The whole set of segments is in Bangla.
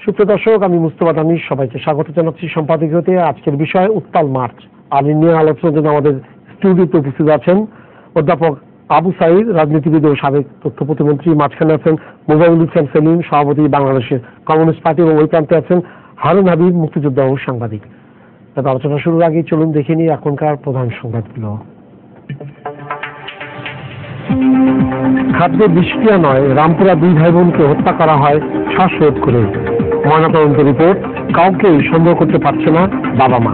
সুপ্রিয় দর্শক, আমি মুস্তফা দানিশ, সবাইকে স্বাগত জানাচ্ছি সম্পাদকীয়তে। আজকের বিষয় উত্তাল মার্চ। আর নিয়ে আলোচনার জন্য আমাদের স্টুডিওতে উপস্থিত আছেন অধ্যাপক আবু সাঈদ, রাজনীতিবিদ ও সাবেক তথ্য প্রতিমন্ত্রী। মাঝখানে আছেন মোজাহিদুল ইসলাম সেলিম, সভাপতি বাংলাদেশের কমিউনিস্ট পার্টি, এবং ওই প্রান্তে আছেন হারুন হাবিব, মুক্তিযোদ্ধা ও সাংবাদিক। তবে আলোচনা শুরুর আগে চলুন দেখে নিই এখনকার প্রধান সংবাদগুলো। খাদ্যে বিষক্রিয়া নয়, রামপুরা 2 ভাই বোনকে হত্যা করা হয় শ্বাসরোধ করে। ময়নাতদন্ত রিপোর্ট, কাউকেই সন্দেহ করতে পারছে না বাবা মা।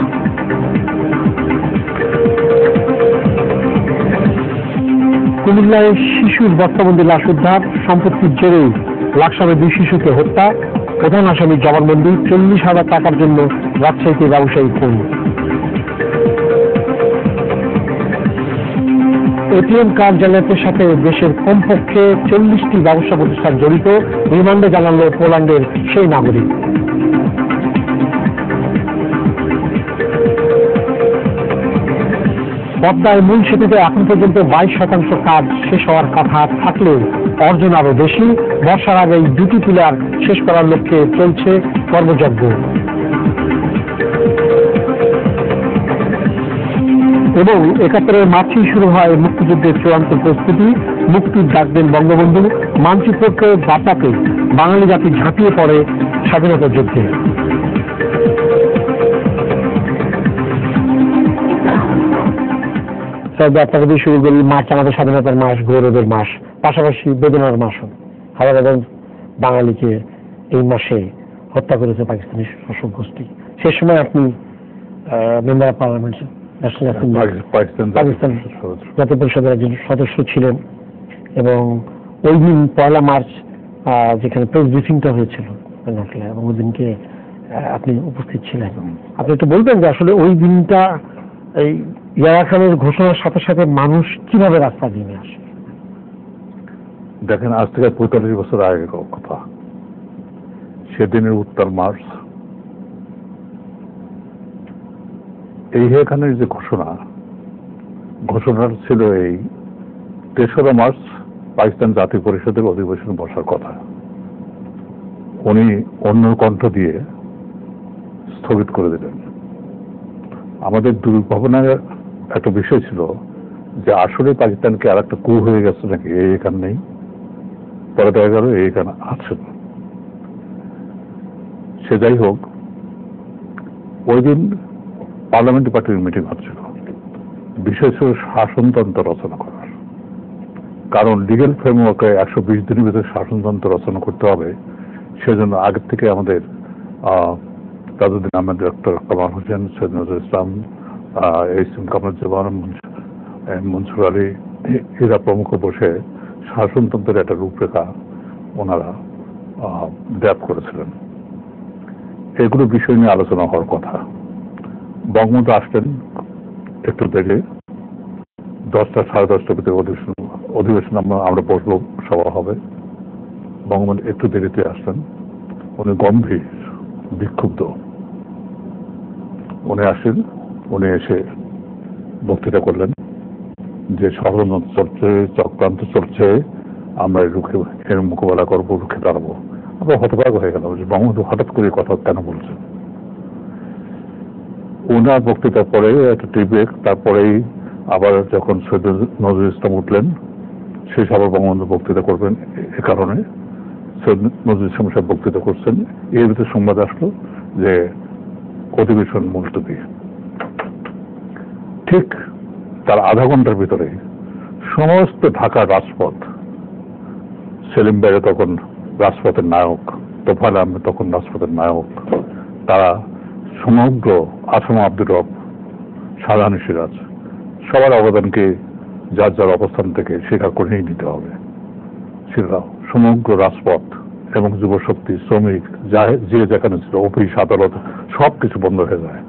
কুমিল্লায় শিশুর বস্তাবন্দি লাশ উদ্ধার, সম্পত্তির জেরে লাকসামে 2 শিশুকে হত্যা, প্রধান আসামির জবানবন্দি। 40,000 টাকার জন্য রাজশাহীতে ব্যবসায়ী খুন। এটিএম কার্ড জালিয়াতির সাথে দেশের কমপক্ষে 40টি ব্যবসা প্রতিষ্ঠান জড়িত, রিমান্ডে জানালো পোল্যান্ডের সেই নাগরিক। পদ্মায় মূল সেতুতে এখন পর্যন্ত 22% কাজ শেষ হওয়ার কথা থাকলেও অর্জন আরো বেশি। বর্ষার আগে 2টি পিলার শেষ করার লক্ষ্যে চলছে কর্মযজ্ঞ। এবং 71-এর মার্চেই শুরু হয় মুক্তিযুদ্ধের চূড়ান্ত প্রস্তুতি। মুক্তির ডাক দেন বঙ্গবন্ধু। মানচিত্রকে বাঁচাতে বাঙালি জাতি ঝাঁপিয়ে পড়ে স্বাধীনতা যুদ্ধে। আপনাকে দিয়ে শুরু করি। মার্চ আমাদের স্বাধীনতার মাস, গৌরবের মাস, পাশাপাশি বেদনার মাসও। হাজার হাজার বাঙালিকে এই মাসে হত্যা করেছে পাকিস্তানি শাসক গোষ্ঠী। সে সময় আপনি মেম্বার অফ পার্লামেন্ট, পাকিস্তান জাতীয় পরিষদের একজন সদস্য ছিলেন, এবং ওই দিন 1 মার্চ যেখানে প্রেস ব্রিফিংটা হয়েছিল এবং ওই দিনকে আপনি উপস্থিত ছিলেন। আপনি একটু বলবেন যে আসলে ওই দিনটা এই ইয়াহিয়া খানের ঘোষণার সাথে সাথে মানুষ কিভাবে রাস্তা দিয়ে আসে? দেখেন, আজ থেকে 45 বছর আগের কথা। সেদিনের উত্তাল মার্চ, এই এখানের যে ঘোষণা ছিল এই 3রা মার্চ পাকিস্তান জাতীয় পরিষদের অধিবেশন বসার কথা। উনি অন্য কণ্ঠ দিয়ে স্থগিত করে দিলেন। আমাদের দুর্ভাবনার একটা বিষয় ছিল যে আসলে পাকিস্তানকে আর একটা কু হয়ে গেছে নাকি, এখান নেই। পরে দেখা গেল এখানে আছেন। সে যাই হোক, ওই দিন পার্লামেন্টারি পার্টির মিটিং হচ্ছিল। বিষয় ছিল শাসনতন্ত্র রচনা করার। কারণ লিগেল ফ্রেমওয়ার্কে 120 দিনের ভিতরে শাসনতন্ত্র রচনা করতে হবে। সেজন্য আগের থেকে আমাদের তাজউদ্দিন আহমেদ, ডক্টর কামাল হোসেন, সৈয়দ নজরুল ইসলাম, এইচ.এম. কামরুজ্জামান, মনসুর আলী, এরা প্রমুখ বসে শাসনতন্ত্রের একটা রূপরেখা ওনারা ড্রাফট করেছিলেন। এগুলো বিষয় নিয়ে আলোচনা হওয়ার কথা। বঙ্গবন্ধু আসলেন একটু দেরি, 10টা সাড়ে 10টার ভিতরে অধিবেশন আমরা বসবো, সভা হবে। বঙ্গবন্ধু একটু দেরিতে আসলেন। উনি গম্ভীর, বিক্ষুব্ধ। উনি আসেন, উনি এসে বক্তৃতা করলেন যে ষড়যন্ত্র চলছে, চক্রান্ত চলছে, আমরা এর মোকাবেলা করবো, রুখে দাঁড়াবো। আমরা হতবাক হয়ে গেলাম যে বঙ্গবন্ধু হঠাৎ করে কথা কেন বলছেন। ওনার বক্তৃতার পরে একটা টি ব্রেক, তারপরেই আবার যখন সৈয়দ নজরুল ইসলাম উঠলেন, শেষ আবার বঙ্গবন্ধু বক্তৃতা করবেন। এ কারণে সৈয়দ নজরুল ইসলাম সাহেব বক্তৃতা করছেন। এর ভিতরে সংবাদ আসলো যে অধিবেশন মুলতবি। ঠিক তার আধা ঘন্টার ভিতরে সমস্ত ঢাকার রাজপথ, সেলিম ভাইরা তখন রাজপথের নায়ক, তোফায়েল আহমেদ তখন রাজপথের নায়ক, তারা সমগ্র আসম আব্দুর রব, শাহজাহান সিরাজ, সবার অবদানকে যার যার অবস্থান থেকে স্বীকার করেই নিতে হবে। সেটা সমগ্র রাজপথ এবং যুবশক্তি, শ্রমিক, যে যেখানে ছিল, অফিস, আদালত, সবকিছু বন্ধ হয়ে যায়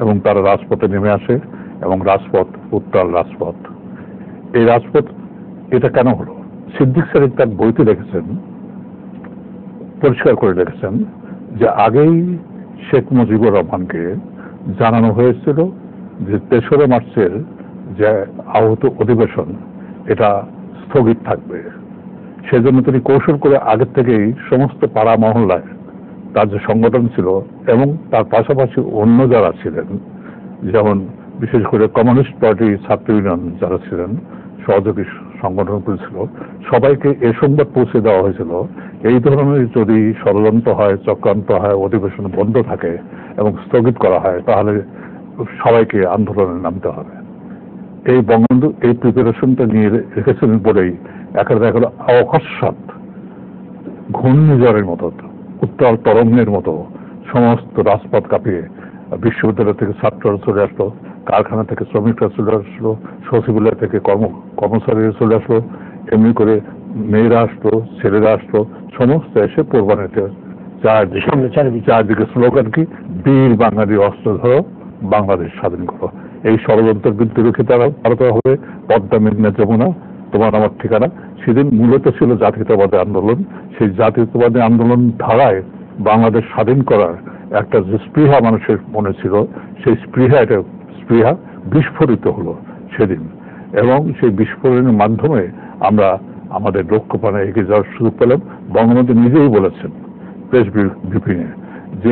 এবং তারা রাজপথে নেমে আসে। এবং রাজপথ উত্তাল রাজপথ। এই রাজপথ এটা কেন হলো? সিদ্দিক সাহেব তার বইতে লিখেছেন, পরিষ্কার করে লিখেছেন যে আগেই শেখ মুজিবুর রহমানকে জানানো হয়েছিল যে 3রা মার্চের যে আহত অধিবেশন এটা স্থগিত থাকবে। সেজন্য তিনি কৌশল করে আগের থেকেই সমস্ত পাড়া মহল্লায় তার যে সংগঠন ছিল এবং তার পাশাপাশি অন্য যারা ছিলেন, যেমন বিশেষ করে কমিউনিস্ট পার্টি, ছাত্র ইউনিয়ন যারা ছিলেন, সহযোগী সংগঠনগুলো ছিল, সবাইকে এ সংবাদ পৌঁছে দেওয়া হয়েছিল এই ধরনের যদি ষড়যন্ত্র হয়, চক্রান্ত হয়, অধিবেশন বন্ধ থাকে এবং স্থগিত করা হয়, তাহলে সবাইকে আন্দোলনে নামতে হবে। এই বঙ্গবন্ধু এই প্রিপারেশনটা নিয়ে রেখেছিলেন বলেই একেবারে অকস্মাৎ ঘূর্ণিঝড়ের মতো, উত্তাল তরঙ্গের মতো সমস্ত রাজপথ কাঁপিয়ে বিশ্ববিদ্যালয় থেকে ছাত্ররা চলে আসলো, কারখানা থেকে শ্রমিকরা চলে আসলো, সচিবালয় থেকে কর্মচারীরা চলে আসলো, এমনি করে মেয়েরা আসলো, ছেলেরা আসলো, সমস্ত এসে কোরবানিতে চারদিকে স্লোগান কি, বীর বাঙালি অস্ত্র ধরো, বাংলাদেশ স্বাধীন করো। এই ষড়যন্ত্রের বিরুদ্ধে রুখে দাঁড়াতে হবে, পদ্মা মেঘনা যমুনা তোমার আমার ঠিকানা। সেদিন মূলত ছিল জাতীয়তাবাদী আন্দোলন। সেই জাতীয়তাবাদী আন্দোলন ধারায় বাংলাদেশ স্বাধীন করার একটা যে স্পৃহা মানুষের মনে ছিল, সেই স্পৃহা বিস্ফোরিত হলো সেদিন, এবং সেই বিস্ফোরণের মাধ্যমে আমরা আমাদের লক্ষ্যপানে এগিয়ে যাওয়ার সুযোগ পেলাম। বঙ্গবন্ধু নিজেই বলেছেন প্রেস ব্রিফিংয়ে যে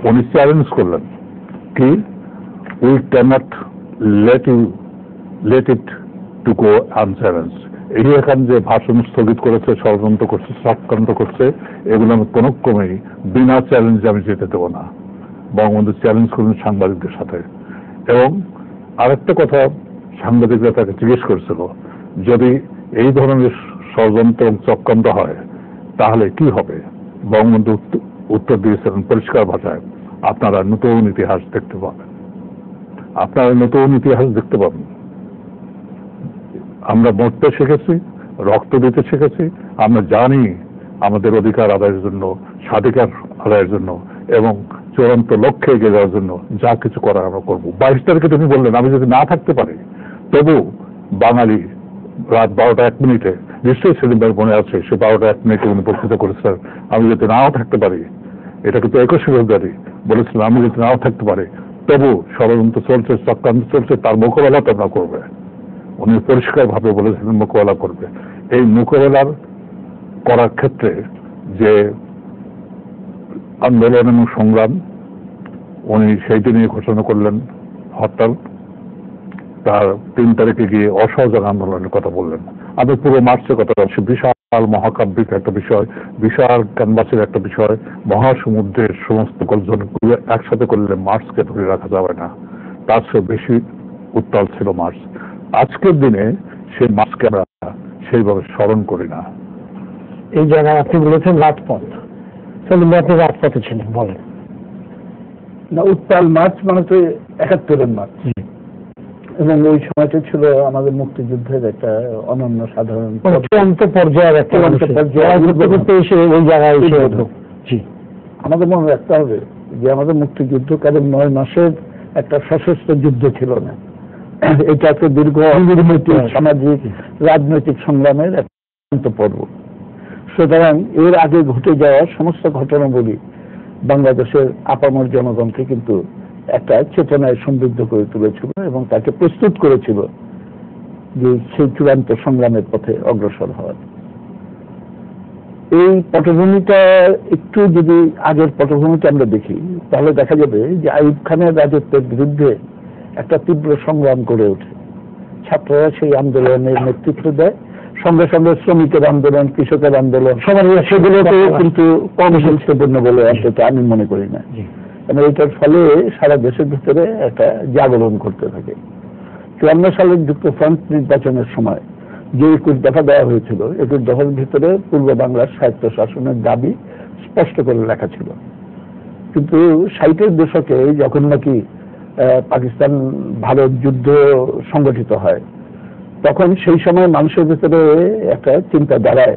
উনি চ্যালেঞ্জ করলেন কি, we cannot let it to go unchallenged. এই এখান যে ভাষণ স্থগিত করেছে, ষড়যন্ত্র করছে, চক্রান্ত করছে, এগুলো আমি কোনো ক্রমেই বিনা চ্যালেঞ্জে আমি যেতে দেবো না। বঙ্গবন্ধু চ্যালেঞ্জ করলেন সাংবাদিকদের সাথে। এবং আরেকটা কথা সাংবাদিকরা তাকে জিজ্ঞেস করেছিল, যদি এই ধরনের ষড়যন্ত্র এবং চক্রান্ত হয় তাহলে কি হবে? বঙ্গবন্ধু উত্তর দিয়েছিলেন পরিষ্কার ভাষায়, আপনারা নতুন ইতিহাস দেখতে পাবেন, আপনারা নতুন ইতিহাস দেখতে পাবেন। আমরা মরতে শিখেছি, রক্ত দিতে শিখেছি, আমরা জানি আমাদের অধিকার আদায়ের জন্য, স্বাধিকার আদায়ের জন্য এবং চূড়ান্ত লক্ষ্যে এগিয়ে যাওয়ার জন্য যা কিছু করার আমরা করবো। 22 তারিখে তিনি বললেন, আমি যদি না থাকতে পারি তবু বাঙালি, রাত 12টা 1 মিনিটে, নিশ্চয়ই সেদিন মনে আছে, সে 12টা 1 মিনিটে উনি বক্তৃতা করেছিলেন, আমি যদি নাও থাকতে পারি, এটা কিন্তু 21শে ফেব্রুয়ারি বলেছিলেন, আমি যদি নাও থাকতে পারি তবু ষড়যন্ত্র চলছে, চক্রান্ত চলছে, তার মোকাবেলা তোমরা করবে। উনি পরিষ্কারভাবে বলেছিলেন মোকাবেলা করবে। এই মোকাবেলার করার ক্ষেত্রে যে আন্দোলন এবং সংগ্রাম, উনি সেই দিনই ঘোষণা করলেন হরতাল, তার 3 তারিখে গিয়ে অসহযোগ আন্দোলনের কথা বললেন। আমি পুরো মার্চের কথা বলছি, বিশাল মহাকাব্যিক একটা বিষয়, বিশাল ক্যানভাসের একটা বিষয়, মহাসমুদ্রের সমস্ত গর্জনগুলো একসাথে করলে মার্চকে ধরে রাখা যাবে না, তার চেয়ে বেশি উত্তাল ছিল মার্চ। আজকের দিনে সেই মার্চকে আমরা সেইভাবে স্মরণ করি না। এই জায়গায় আপনি বলেছেন রাজপথ, সেলিম ভাই আপনি রাজপথে ছিলেন, বলেন। না, উত্তাল মার্চ মানে তো 71-এর মার্চ, এবং ওই সময়টা ছিল আমাদের মুক্তিযুদ্ধের একটা অনন্য সাধারণ চূড়ান্ত পর্যায়ের একটা এসে ওই জায়গায় এসে জি। আমাদের মনে রাখতে হবে যে আমাদের মুক্তিযুদ্ধ কারণ 9 মাসের একটা সশস্ত্র যুদ্ধ ছিল না, এটা একটা দীর্ঘ সামাজিক রাজনৈতিক সংগ্রামের একটা পর্ব। সুতরাং এর আগে ঘটে যাওয়া সমস্ত ঘটনাবলী বাংলাদেশের আপামর জনগণকে কিন্তু একটা চেতনায় সমৃদ্ধ করে তুলেছিল এবং তাকে প্রস্তুত করেছিল যে সেই চূড়ান্ত সংগ্রামের পথে অগ্রসর হওয়ার। এই পটভূমিটা একটু যদি আগের পটভূমিটা আমরা দেখি, তাহলে দেখা যাবে যে আইয়ুব খানের রাজত্বের বিরুদ্ধে একটা তীব্র সংগ্রাম গড়ে ওঠে। ছাত্ররা সেই আন্দোলনের নেতৃত্ব দেয়, সঙ্গে সঙ্গে শ্রমিকের আন্দোলন, কৃষকের আন্দোলন, সেগুলোকে কিন্তু কম গুরুত্বপূর্ণ বলে অন্তত আমি মনে করি না। এবং এটার ফলে সারা দেশের ভিতরে একটা জাগরণ করতে থাকে। 54 সালের যুক্তফ্রন্ট নির্বাচনের সময় যে 21 দফা দেওয়া হয়েছিল, 21 দফার ভিতরে পূর্ব বাংলার স্বায়ত্ত শাসনের দাবি স্পষ্ট করে লেখা ছিল। কিন্তু 60-এর দশকে যখন নাকি পাকিস্তান ভারত যুদ্ধ সংগঠিত হয়, তখন সেই সময় মানুষের ভিতরে একটা চিন্তা দাঁড়ায়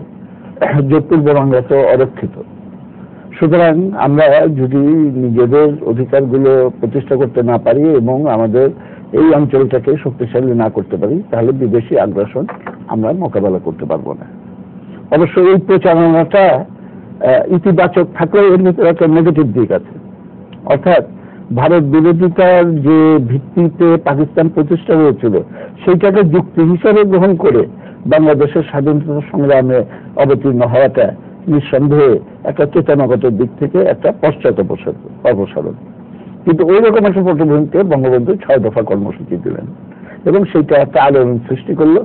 যে পূর্ব বাংলা তো অরক্ষিত, সুতরাং আমরা যদি নিজেদের অধিকারগুলো প্রতিষ্ঠা করতে না পারি এবং আমাদের এই অঞ্চলটাকে শক্তিশালী না করতে পারি, তাহলে বিদেশি আগ্রাসন আমরা মোকাবেলা করতে পারবো না। অবশ্য এই প্রচারণাটা ইতিবাচক থাকলেও এর ভিতরে একটা নেগেটিভ দিক আছে। অর্থাৎ ভারত বিরোধিতার যে ভিত্তিতে পাকিস্তান প্রতিষ্ঠা হয়েছিল, সেইটাকে যুক্তি হিসাবে গ্রহণ করে বাংলাদেশের স্বাধীনতা সংগ্রামে অবতীর্ণ হওয়াটা নিঃসন্দেহে একটা চেতনাগত দিক থেকে একটা পশ্চাৎ অপসারণ। কিন্তু ওই রকম একটা পটভূমিতে বঙ্গবন্ধু 6 দফা কর্মসূচি দিলেন এবং সেইটা একটা আলোড়ন সৃষ্টি করলো।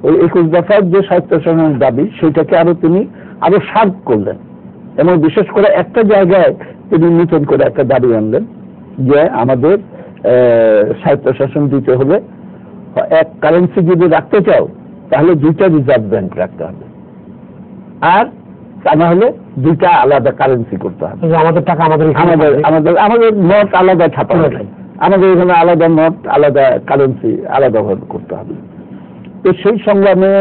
ওই 21 দফার যে স্বায়ত্তশাসনের দাবি সেটাকে তিনি আরো শার্প করলেন এবং বিশেষ করে একটা জায়গায় তিনি নতুন করে একটা দাবি আনলেন যে আমাদের স্বায়ত্তশাসন দিতে হলে এক কারেন্সি যদি রাখতে চাও তাহলে 2টা রিজার্ভ ব্যাংক রাখতে হবে, আর তা না হলে 2টা আলাদা কারেন্সি করতে হবে। আমাদের টাকা আমাদের নোট আলাদা ছাপা হবে, আমাদের এখানে আলাদা নোট, আলাদা কারেন্সি আলাদাভাবে করতে হবে। তো সেই সংগ্রামে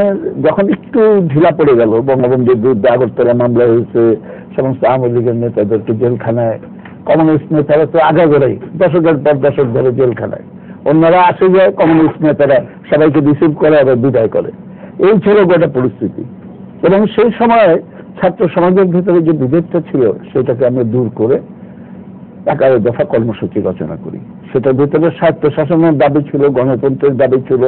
যখন একটু ঢিলা পড়ে গেল, বঙ্গবন্ধুর বিরুদ্ধে আগরতলা মামলা হয়েছে, সমস্ত আওয়ামী লীগের নেতাদেরকে জেলখানায়, কমিউনিস্ট নেতারা তো আগাগোড়াই দশকের পর দশক ধরে জেলখানায়, অন্যরা আসে যায়, কমিউনিস্ট নেতারা সবাইকে রিসিভ করে আবার বিদায় করে, এই ছিল গোটা পরিস্থিতি। এবং সেই সময় ছাত্র সমাজের ভিতরে যে বিভেদটা ছিল সেটাকে আমরা দূর করে 11 দফা কর্মসূচি রচনা করি। সেটার ভিতরে স্বায়ত্তশাসনের দাবি ছিল, গণতন্ত্রের দাবি ছিল,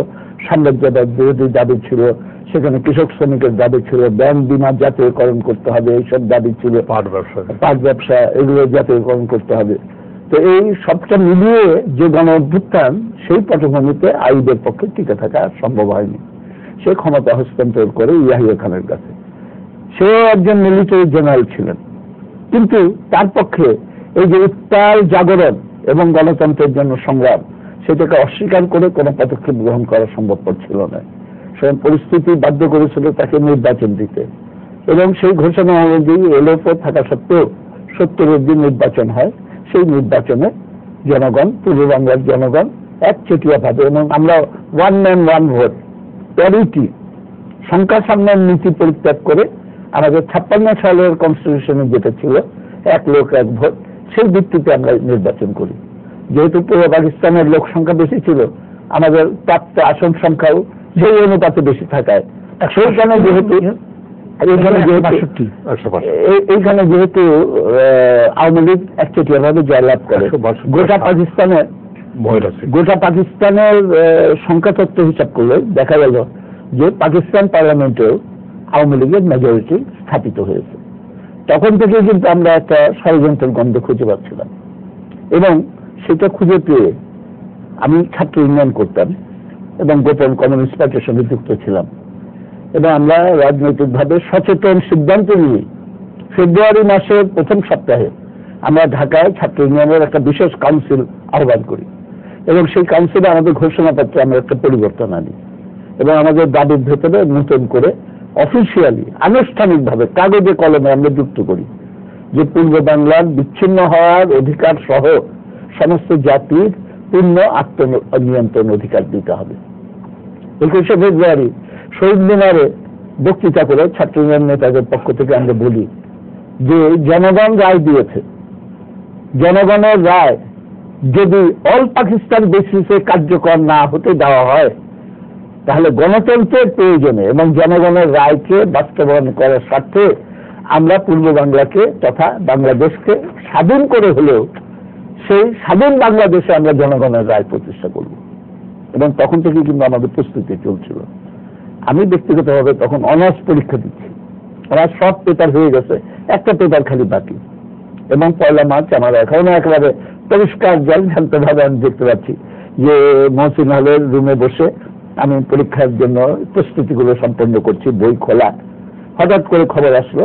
সাম্রাজ্যবাদ বিরোধী দাবি ছিল, সেখানে কৃষক শ্রমিকের দাবি ছিল, ব্যাংক বিমা জাতীয়করণ করতে হবে, এইসব দাবি ছিল, পাট ব্যবসা এগুলো জাতীয়করণ করতে হবে। তো এই সবটা মিলিয়ে যে গণ অভ্যুত্থান, সেই পটভূমিতে আইয়ুবের পক্ষে টিকে থাকা সম্ভব হয়নি। সে ক্ষমতা হস্তান্তর করে ইয়াহিয়া খানের কাছে। সেও একজন মিলিটারি জেনারেল ছিলেন, কিন্তু তার পক্ষে এই যে উত্তাল জাগরণ এবং গণতন্ত্রের জন্য সংগ্রাম, সেটাকে অস্বীকার করে কোনো পদক্ষেপ গ্রহণ করা সম্ভবপর ছিল না। সেরকম পরিস্থিতি বাধ্য করেছিল তাকে নির্বাচন দিতে, এবং সেই ঘোষণা অনুযায়ী এলওপি থাকা সত্ত্বেও 70 দিন নির্বাচন হয়। সেই নির্বাচনে জনগণ, পূর্ব বাংলার জনগণ একচেটিয়া ভাবে, এবং আমরা 1 ম্যান 1 ভোট প্যারিটি, সংখ্যা সামনের নীতি পরিত্যাগ করে আমাদের 56 সালের কনস্টিটিউশনে যেটা ছিল 1 লোক 1 ভোট, সেই ভিত্তিতে আমরা নির্বাচন করি। যেহেতু পূর্ব পাকিস্তানের লোক সংখ্যা বেশি ছিল, আমাদের প্রাপ্ত আসন সংখ্যাও সেই অনুপাতে বেশি থাকায় সেইখানে যেহেতু এইখানে যেহেতু আওয়ামী লীগ একচেটিয়া ভাবে জয়লাভ করে, গোটা পাকিস্তানের সংখ্যাতত্ত্ব হিসাব করলে দেখা গেল যে পাকিস্তান পার্লামেন্টেও আওয়ামী লীগের মেজরিটি স্থাপিত হয়েছে। তখন থেকে কিন্তু আমরা একটা ষড়যন্ত্রের গন্ধ খুঁজে পাচ্ছিলাম, এবং সেটা খুঁজে পেয়ে আমি ছাত্র ইউনিয়ন করতাম এবং গোপন কমিউনিস্ট পার্টির সঙ্গে যুক্ত ছিলাম, এবং আমরা রাজনৈতিকভাবে সচেতন সিদ্ধান্ত নিয়ে ফেব্রুয়ারি মাসের প্রথম সপ্তাহে আমরা ঢাকায় ছাত্র ইউনিয়নের একটা বিশেষ কাউন্সিল আহ্বান করি, এবং সেই কাউন্সিলে আমাদের ঘোষণাপত্রে আমরা একটা পরিবর্তন আনি এবং আমাদের দাবির ভেতরে নতুন করে অফিসিয়ালি আনুষ্ঠানিকভাবে কাগজে কলমে আমরা যুক্ত করি যে পূর্ব বাংলার বিচ্ছিন্ন হওয়ার অধিকার সহ সমস্ত জাতির পূর্ণ আত্মনিয়ন্ত্রণ অধিকার দিতে হবে। 21শে ফেব্রুয়ারি শহীদ মিনারে বক্তৃতা করে ছাত্র ইউনিয়ন নেতাদের পক্ষ থেকে আমরা বলি যে জনগণ রায় দিয়েছে, জনগণের রায় যদি অল পাকিস্তান বেসিসে কার্যকর না হতে দেওয়া হয়, তাহলে গণতন্ত্রের প্রয়োজনে এবং জনগণের রায়কে বাস্তবায়ন করার স্বার্থে আমরা পূর্ব বাংলাকে তথা বাংলাদেশকে স্বাধীন করে হলেও সেই স্বাধীন বাংলাদেশে আমরা জনগণের রায় প্রতিষ্ঠা করব। এবং তখন থেকে কিন্তু আমাদের প্রস্তুতি চলছিল। আমি ব্যক্তিগতভাবে তখন অনার্স পরীক্ষা দিচ্ছি, আমার সব পেপার হয়ে গেছে, একটা পেপার খালি বাকি, এবং 1 মার্চ আমার এখনো একেবারে পরিষ্কার জলঝান্ত ভাবে আমি দেখতে পাচ্ছি যে মহসিন হলের রুমে বসে আমি পরীক্ষার জন্য প্রস্তুতিগুলো সম্পন্ন করছি, বই খোলা। হঠাৎ করে খবর আসলো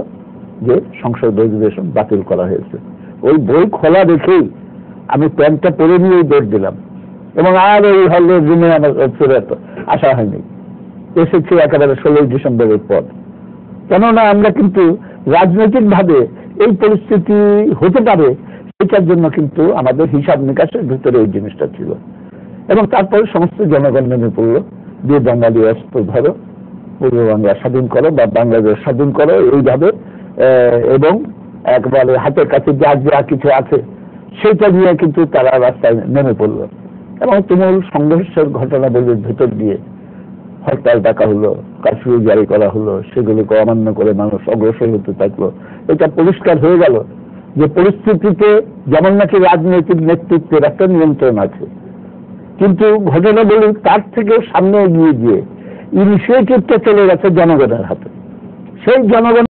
যে সংসদ অধিবেশন বাতিল করা হয়েছে। ওই বই খোলা দেখেই আমি প্যান্টটা পরে নিয়েই দৌড় দিলাম, এবং আর ওই হলের রুমে আমার ফেরত আসা হয়নি। এসেছি একেবারে 16 ডিসেম্বরের পর। কেননা আমরা কিন্তু রাজনৈতিকভাবে এই পরিস্থিতি হতে পারে এটার জন্য কিন্তু আমাদের হিসাব নিকাশের ভিতরে এই জিনিসটা ছিল। এবং তারপরে সমস্ত জনগণ নেমে পড়লো যে বাঙালি অস্ত্র ধরো, পূর্ব বাংলা স্বাধীন করো বা বাংলাদেশ স্বাধীন করো, এইভাবে, এবং একবারে হাতের কাছে যা যা কিছু আছে সেটা নিয়ে কিন্তু তারা রাস্তায় নেমে পড়লো, এবং তুমুল সংঘর্ষের ঘটনাবলীর ভেতর দিয়ে হরতাল ডাকা হলো, কারফিউ জারি করা হলো, সেগুলোকে অমান্য করে মানুষ অগ্রসর হতে থাকলো। এটা পরিষ্কার হয়ে গেল যে পরিস্থিতিতে যেমন নাকি রাজনৈতিক নেতৃত্বের একটা নিয়ন্ত্রণ আছে, কিন্তু ঘটনাবলী তার থেকেও সামনে এগিয়ে গিয়ে ইনিশিয়েটিভটা চলে গেছে জনগণের হাতে। সেই জনগণ